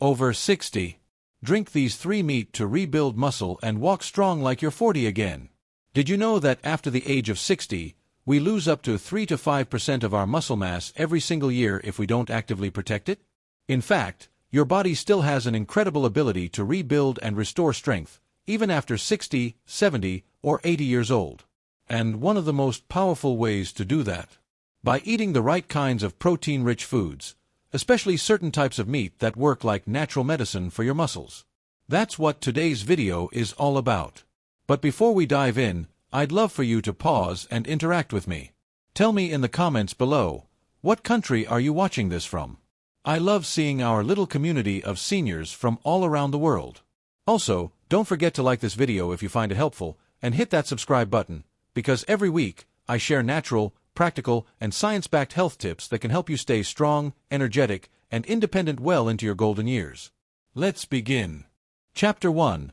Over 60. Drink these 3 meat to rebuild muscle and walk strong like you're 40 again. Did you know that after the age of 60, we lose up to 3 to 5% of our muscle mass every single year if we don't actively protect it? In fact, your body still has an incredible ability to rebuild and restore strength, even after 60, 70, or 80 years old. And one of the most powerful ways to do that, by eating the right kinds of protein-rich foods, especially certain types of meat that work like natural medicine for your muscles. That's what today's video is all about. But before we dive in, I'd love for you to pause and interact with me. Tell me in the comments below, what country are you watching this from? I love seeing our little community of seniors from all around the world. Also, don't forget to like this video if you find it helpful, and hit that subscribe button, because every week, I share natural, practical, and science-backed health tips that can help you stay strong, energetic, and independent well into your golden years. Let's begin. Chapter 1.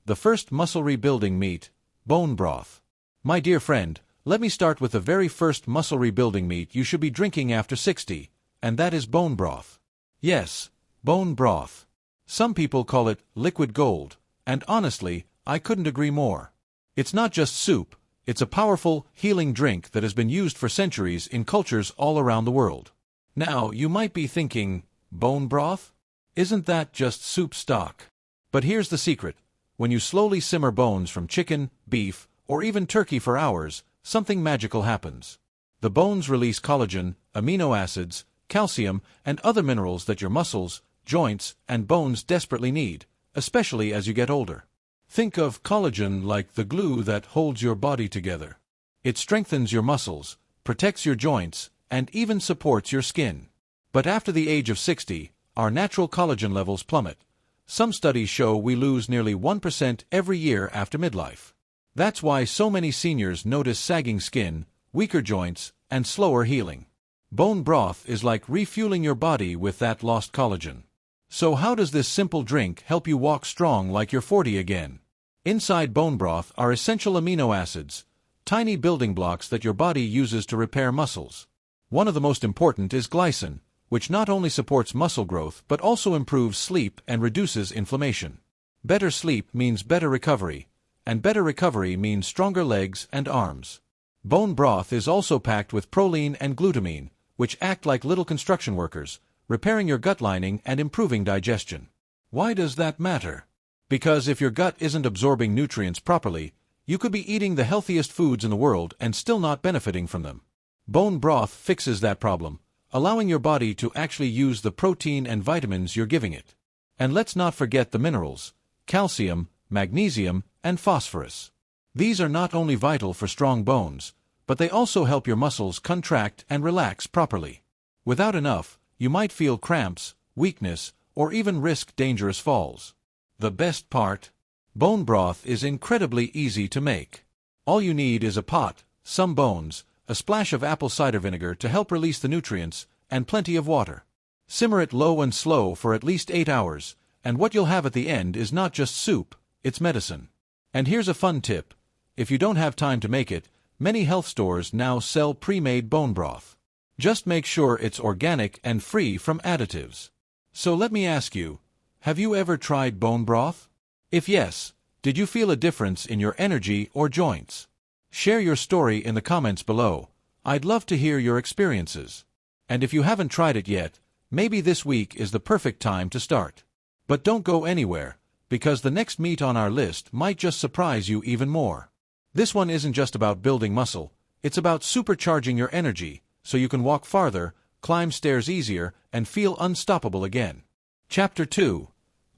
The first muscle rebuilding meat, bone broth. My dear friend, let me start with the very first muscle rebuilding meat you should be drinking after 60, and that is bone broth. Yes, bone broth. Some people call it liquid gold, and honestly, I couldn't agree more. It's not just soup. It's a powerful, healing drink that has been used for centuries in cultures all around the world. Now, you might be thinking, bone broth? Isn't that just soup stock? But here's the secret. When you slowly simmer bones from chicken, beef, or even turkey for hours, something magical happens. The bones release collagen, amino acids, calcium, and other minerals that your muscles, joints, and bones desperately need, especially as you get older. Think of collagen like the glue that holds your body together. It strengthens your muscles, protects your joints, and even supports your skin. But after the age of 60, our natural collagen levels plummet. Some studies show we lose nearly 1% every year after midlife. That's why so many seniors notice sagging skin, weaker joints, and slower healing. Bone broth is like refueling your body with that lost collagen. So how does this simple drink help you walk strong like you're 40 again? Inside bone broth are essential amino acids, tiny building blocks that your body uses to repair muscles. One of the most important is glycine, which not only supports muscle growth but also improves sleep and reduces inflammation. Better sleep means better recovery, and better recovery means stronger legs and arms. Bone broth is also packed with proline and glutamine, which act like little construction workers, repairing your gut lining and improving digestion. Why does that matter? Because if your gut isn't absorbing nutrients properly, you could be eating the healthiest foods in the world and still not benefiting from them. Bone broth fixes that problem, allowing your body to actually use the protein and vitamins you're giving it. And let's not forget the minerals, calcium, magnesium, and phosphorus. These are not only vital for strong bones, but they also help your muscles contract and relax properly. Without enough, you might feel cramps, weakness, or even risk dangerous falls. The best part? Bone broth is incredibly easy to make. All you need is a pot, some bones, a splash of apple cider vinegar to help release the nutrients, and plenty of water. Simmer it low and slow for at least 8 hours, and what you'll have at the end is not just soup, it's medicine. And here's a fun tip. If you don't have time to make it, many health stores now sell pre-made bone broth. Just make sure it's organic and free from additives. So let me ask you, have you ever tried bone broth? If yes, did you feel a difference in your energy or joints? Share your story in the comments below. I'd love to hear your experiences. And if you haven't tried it yet, maybe this week is the perfect time to start. But don't go anywhere, because the next meat on our list might just surprise you even more. This one isn't just about building muscle, it's about supercharging your energy, so you can walk farther, climb stairs easier, and feel unstoppable again. Chapter 2.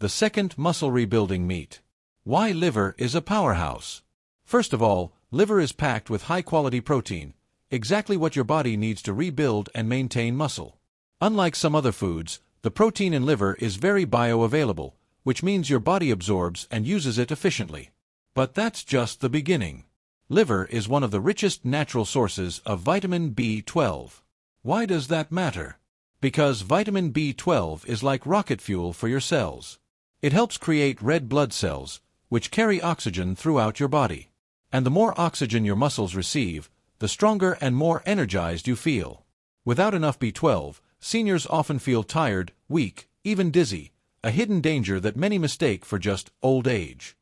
The second muscle rebuilding meat. Why liver is a powerhouse. First of all, liver is packed with high-quality protein, exactly what your body needs to rebuild and maintain muscle. Unlike some other foods, the protein in liver is very bioavailable, which means your body absorbs and uses it efficiently. But that's just the beginning. Liver is one of the richest natural sources of vitamin B12. Why does that matter? Because vitamin B12 is like rocket fuel for your cells. It helps create red blood cells, which carry oxygen throughout your body. And the more oxygen your muscles receive, the stronger and more energized you feel. Without enough B12, seniors often feel tired, weak, even dizzy, a hidden danger that many mistake for just old age.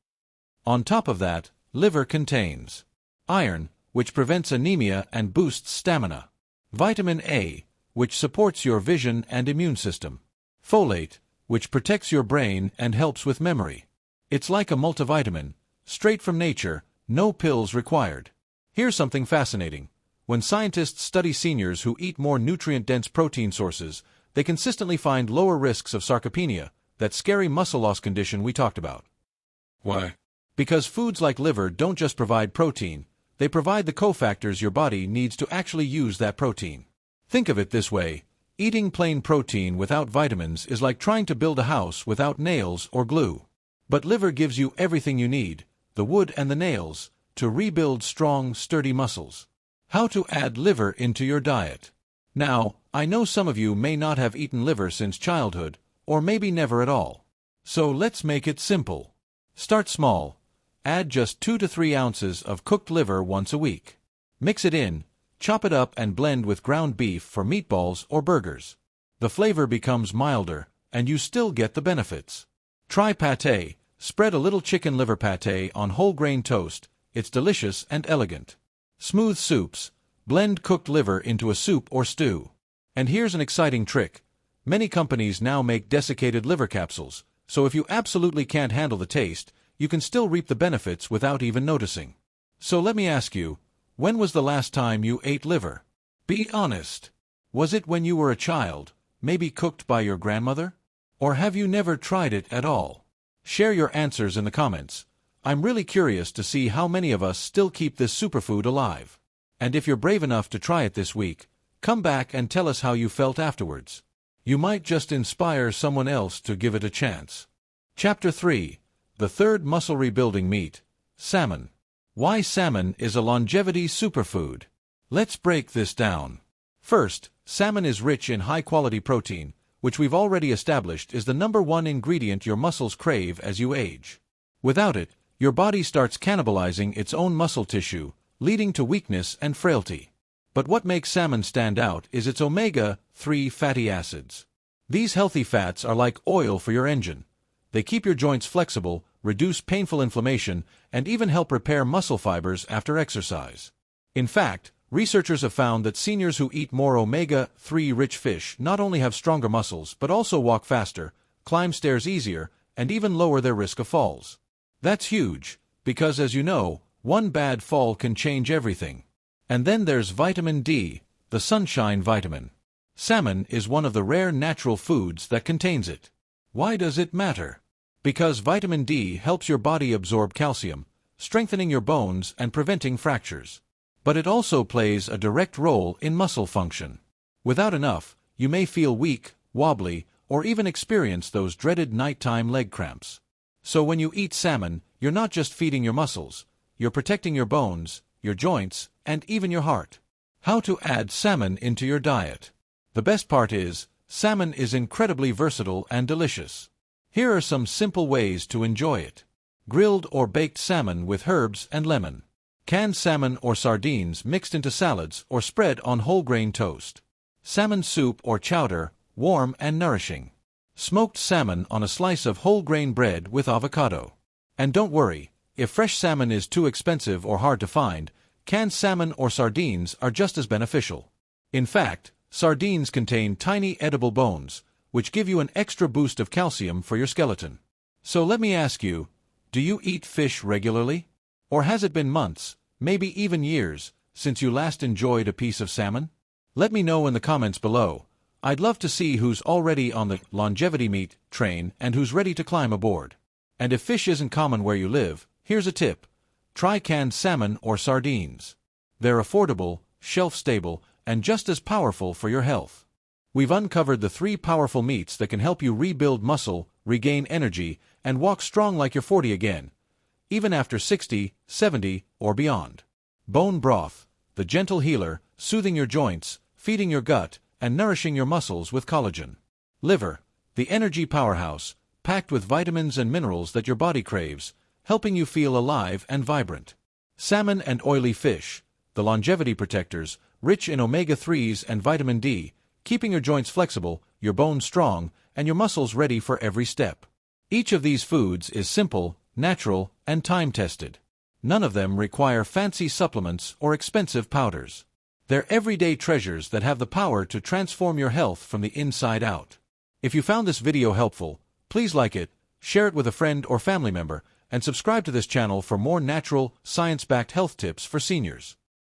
On top of that, liver contains iron, which prevents anemia and boosts stamina; vitamin A, which supports your vision and immune system; folate, which protects your brain and helps with memory. It's like a multivitamin, straight from nature, no pills required. Here's something fascinating. When scientists study seniors who eat more nutrient-dense protein sources, they consistently find lower risks of sarcopenia, that scary muscle loss condition we talked about. Why? Because foods like liver don't just provide protein, they provide the cofactors your body needs to actually use that protein. Think of it this way: eating plain protein without vitamins is like trying to build a house without nails or glue. But liver gives you everything you need, the wood and the nails, to rebuild strong, sturdy muscles. How to add liver into your diet. Now, I know some of you may not have eaten liver since childhood, or maybe never at all. So let's make it simple. Start small. Add just 2 to 3 ounces of cooked liver once a week. Mix it in, chop it up and blend with ground beef for meatballs or burgers. The flavor becomes milder, and you still get the benefits. Try pâté. Spread a little chicken liver pâté on whole grain toast. It's delicious and elegant. Smooth soups. Blend cooked liver into a soup or stew. And here's an exciting trick. Many companies now make desiccated liver capsules, so if you absolutely can't handle the taste, you can still reap the benefits without even noticing. So let me ask you, when was the last time you ate liver? Be honest. Was it when you were a child, maybe cooked by your grandmother? Or have you never tried it at all? Share your answers in the comments. I'm really curious to see how many of us still keep this superfood alive. And if you're brave enough to try it this week, come back and tell us how you felt afterwards. You might just inspire someone else to give it a chance. Chapter 3. The third muscle rebuilding meat, salmon. Why salmon is a longevity superfood. Let's break this down. First, salmon is rich in high-quality protein, which we've already established is the #1 ingredient your muscles crave as you age. Without it, your body starts cannibalizing its own muscle tissue, leading to weakness and frailty. But what makes salmon stand out is its omega-3 fatty acids. These healthy fats are like oil for your engine. They keep your joints flexible, reduce painful inflammation, and even help repair muscle fibers after exercise. In fact, researchers have found that seniors who eat more omega-3 rich fish not only have stronger muscles but also walk faster, climb stairs easier, and even lower their risk of falls. That's huge, because as you know, one bad fall can change everything. And then there's vitamin D, the sunshine vitamin. Salmon is one of the rare natural foods that contains it. Why does it matter? Because vitamin D helps your body absorb calcium, strengthening your bones and preventing fractures. But it also plays a direct role in muscle function. Without enough, you may feel weak, wobbly, or even experience those dreaded nighttime leg cramps. So when you eat salmon, you're not just feeding your muscles, you're protecting your bones, your joints, and even your heart. How to add salmon into your diet. The best part is, salmon is incredibly versatile and delicious. Here are some simple ways to enjoy it. Grilled or baked salmon with herbs and lemon. Canned salmon or sardines mixed into salads or spread on whole grain toast. Salmon soup or chowder, warm and nourishing. Smoked salmon on a slice of whole grain bread with avocado. And don't worry, if fresh salmon is too expensive or hard to find, canned salmon or sardines are just as beneficial. In fact, sardines contain tiny edible bones, which give you an extra boost of calcium for your skeleton. So let me ask you, do you eat fish regularly? Or has it been months, maybe even years, since you last enjoyed a piece of salmon? Let me know in the comments below. I'd love to see who's already on the longevity meat train and who's ready to climb aboard. And if fish isn't common where you live, here's a tip. Try canned salmon or sardines. They're affordable, shelf-stable, and just as powerful for your health. We've uncovered the 3 powerful meats that can help you rebuild muscle, regain energy, and walk strong like you're 40 again, even after 60, 70, or beyond. Bone broth, the gentle healer, soothing your joints, feeding your gut, and nourishing your muscles with collagen. Liver, the energy powerhouse, packed with vitamins and minerals that your body craves, helping you feel alive and vibrant. Salmon and oily fish, the longevity protectors, rich in omega-3s and vitamin D, keeping your joints flexible, your bones strong, and your muscles ready for every step. Each of these foods is simple, natural, and time-tested. None of them require fancy supplements or expensive powders. They're everyday treasures that have the power to transform your health from the inside out. If you found this video helpful, please like it, share it with a friend or family member, and subscribe to this channel for more natural, science-backed health tips for seniors.